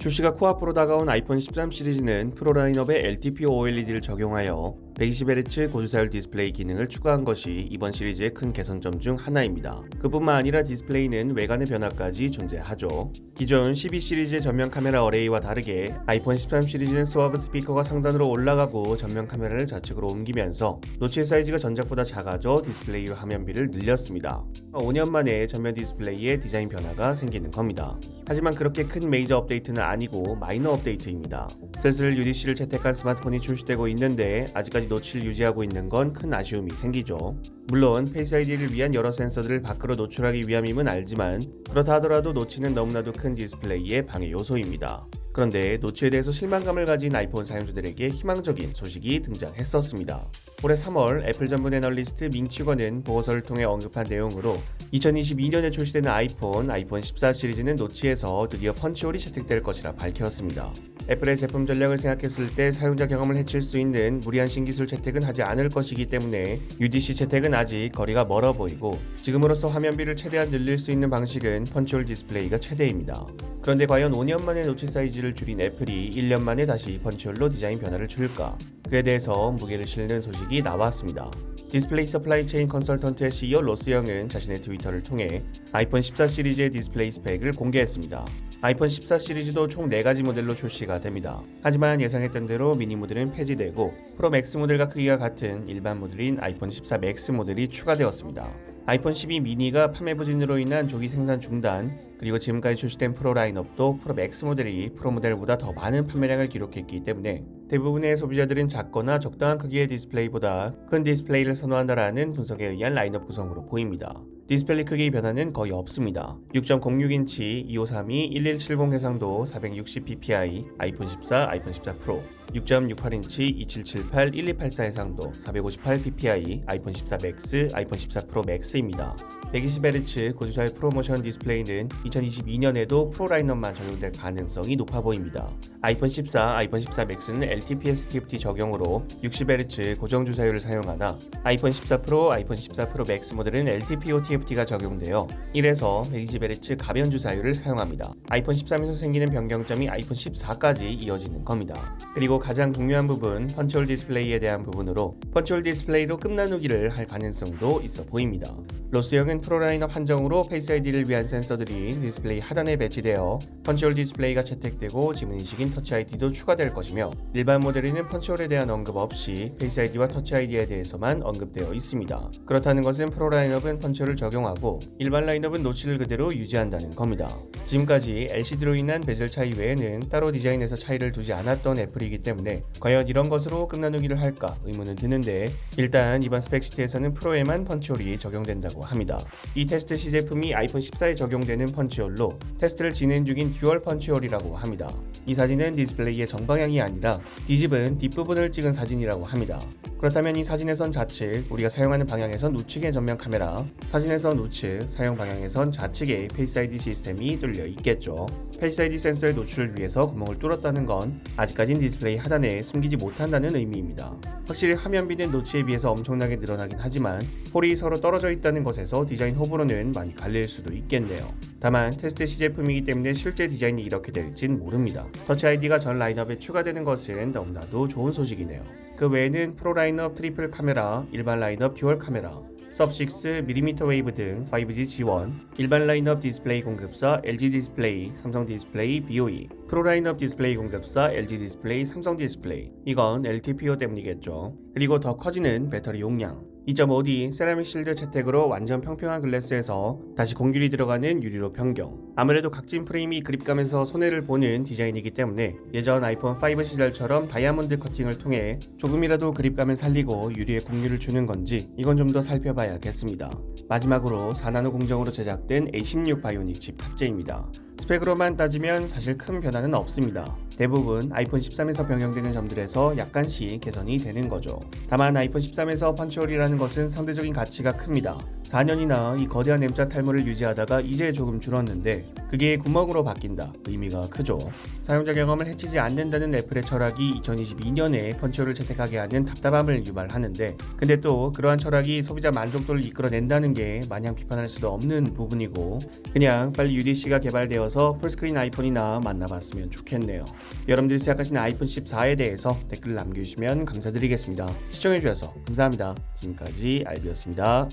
출시가 코앞으로 다가온 아이폰 13 시리즈는 프로 라인업에 LTPO OLED를 적용하여 120Hz 고주사율 디스플레이 기능을 추가한 것이 이번 시리즈의 큰 개선점 중 하나입니다. 그뿐만 아니라 디스플레이는 외관의 변화까지 존재하죠. 기존 12 시리즈의 전면 카메라 어레이와 다르게 아이폰 13 시리즈는 스와브 스피커가 상단으로 올라가고 전면 카메라를 좌측으로 옮기면서 노치의 사이즈가 전작보다 작아져 디스플레이와 화면비를 늘렸습니다. 5년 만에 전면 디스플레이에 디자인 변화가 생기는 겁니다. 하지만 그렇게 큰 메이저 업데이트는 아니고 마이너 업데이트입니다. 슬슬 UDC를 채택한 스마트폰이 출시되고 있는데 아직까지 노치를 유지하고 있는 건 큰 아쉬움이 생기죠. 물론 페이스 아이디를 위한 여러 센서들을 밖으로 노출하기 위함임은 알지만 그렇다 하더라도 노치는 너무나도 큰 디스플레이의 방해 요소입니다. 그런데 노치에 대해서 실망감을 가진 아이폰 사용자들에게 희망적인 소식이 등장했었습니다. 올해 3월 애플 전문 애널리스트 밍치거는 보고서를 통해 언급한 내용으로 2022년에 출시되는 아이폰 14 시리즈는 노치에서 드디어 펀치홀이 채택될 것이라 밝혔습니다. 애플의 제품 전략을 생각했을 때 사용자 경험을 해칠 수 있는 무리한 신기술 채택은 하지 않을 것이기 때문에 UDC 채택은 아직 거리가 멀어 보이고 지금으로서 화면비를 최대한 늘릴 수 있는 방식은 펀치홀 디스플레이가 최대입니다. 그런데 과연 5년 만에 노치 사이즈를 줄인 애플이 1년 만에 다시 펀치홀로 디자인 변화를 줄까? 그에 대해서 무게를 실는 소식이 나왔습니다. 디스플레이 서플라이 체인 컨설턴트의 CEO 로스 영은 자신의 트위터를 통해 아이폰 14 시리즈의 디스플레이 스펙을 공개했습니다. 아이폰 14 시리즈도 총 4가지 모델로 출시가 됩니다. 하지만 예상했던 대로 미니 모델은 폐지되고 프로 맥스 모델과 크기가 같은 일반 모델인 아이폰 14 맥스 모델이 추가되었습니다. 아이폰 12 미니가 판매 부진으로 인한 조기 생산 중단, 그리고 지금까지 출시된 프로 라인업도 프로 맥스 모델이 프로 모델보다 더 많은 판매량을 기록했기 때문에 대부분의 소비자들은 작거나 적당한 크기의 디스플레이보다 큰 디스플레이를 선호한다라는 분석에 의한 라인업 구성으로 보입니다. 디스플레이 크기 변화는 거의 없습니다. 6.06인치 2532 1170 해상도 460ppi 아이폰 14, 아이폰 14 프로 6.68인치 2778 1284 해상도 458ppi 아이폰 14 맥스, 아이폰 14 프로 맥스입니다. 120Hz 고주사율 프로모션 디스플레이는 2022년에도 프로 라인업만 적용될 가능성이 높아 보입니다. 아이폰 14, 아이폰 14 맥스는 LTPS TFT 적용으로 60Hz 고정 주사율을 사용하나 아이폰 14 프로, 아이폰 14 프로 맥스 모델은 LTPO TFT가 적용되어 1에서 120Hz 가변 주사율을 사용합니다. 아이폰 13에서 생기는 변경점이 아이폰 14까지 이어지는 겁니다. 그리고 가장 중요한 부분, 펀치홀 디스플레이에 대한 부분으로 펀치홀 디스플레이로 끝나누기를 할 가능성도 있어 보입니다. 로스 영은 프로 라인업 한정으로 페이스 아이디를 위한 센서들이 디스플레이 하단에 배치되어 펀치홀 디스플레이가 채택되고 지문인식인 터치 아이디도 추가될 것이며 일반 모델에는 펀치홀에 대한 언급 없이 페이스 아이디와 터치 아이디에 대해서만 언급되어 있습니다. 그렇다는 것은 프로 라인업은 펀치홀을 적용하고 일반 라인업은 노치를 그대로 유지한다는 겁니다. 지금까지 LCD로 인한 베젤 차이 외에는 따로 디자인에서 차이를 두지 않았던 애플이기 때문에 과연 이런 것으로 끝나누기를 할까 의문은 드는데 일단 이번 스펙시트에서는 프로에만 펀치홀이 적용된다고 합니다. 이 테스트 시제품이 아이폰 14에 적용되는 펀치홀로 테스트를 진행 중인 듀얼 펀치홀이라고 합니다. 이 사진은 디스플레이의 정방향이 아니라 뒤집은 뒷부분을 찍은 사진이라고 합니다. 그렇다면 이 사진에선 좌측, 우리가 사용하는 방향에선 우측의 전면 카메라, 사진에선 우측, 사용 방향에선 좌측의 페이스 아이디 시스템이 뚫려 있겠죠. 페이스 아이디 센서의 노출을 위해서 구멍을 뚫었다는 건 아직까진 디스플레이 하단에 숨기지 못한다는 의미입니다. 확실히 화면비는 노치에 비해서 엄청나게 늘어나긴 하지만 홀이 서로 떨어져 있다는 것에서 디자인 호불호는 많이 갈릴 수도 있겠네요. 다만 테스트 시제품이기 때문에 실제 디자인이 이렇게 될진 모릅니다. 터치 아이디가 전 라인업에 추가되는 것은 너무나도 좋은 소식이네요. 그 외에는 프로 라인업 트리플 카메라, 일반 라인업 듀얼 카메라, sub-6 mm 웨이브 등 5G 지원, 일반 라인업 디스플레이 공급사 LG 디스플레이, 삼성 디스플레이, BOE, 프로 라인업 디스플레이 공급사 LG 디스플레이, 삼성 디스플레이, 이건 LTPO 때문이겠죠. 그리고 더 커지는 배터리 용량, 2.5D 세라믹 실드 채택으로 완전 평평한 글래스에서 다시 공률이 들어가는 유리로 변경. 아무래도 각진 프레임이 그립감에서 손해를 보는 디자인이기 때문에 예전 아이폰 5 시절처럼 다이아몬드 커팅을 통해 조금이라도 그립감을 살리고 유리에 공률을 주는 건지 이건 좀 더 살펴봐야겠습니다. 마지막으로 4나노 공정으로 제작된 A16 바이오닉 칩 탑재입니다. 스펙으로만 따지면 사실 큰 변화는 없습니다. 대부분 아이폰 13에서 변경되는 점들에서 약간씩 개선이 되는 거죠. 다만 아이폰 13에서 펀치홀이라는 것은 상대적인 가치가 큽니다. 4년이나 이 거대한 M자 탈모를 유지하다가 이제 조금 줄었는데 그게 구멍으로 바뀐다. 의미가 크죠. 사용자 경험을 해치지 않는다는 애플의 철학이 2022년에 펀치홀을 채택하게 하는 답답함을 유발하는데, 근데 또 그러한 철학이 소비자 만족도를 이끌어낸다는 게 마냥 비판할 수도 없는 부분이고, 그냥 빨리 UDC가 개발되어서 풀스크린 아이폰이나 만나봤으면 좋겠네요. 여러분들이 생각하시는 아이폰 14에 대해서 댓글 남겨주시면 감사드리겠습니다. 시청해주셔서 감사합니다. 지금까지 알비였습니다.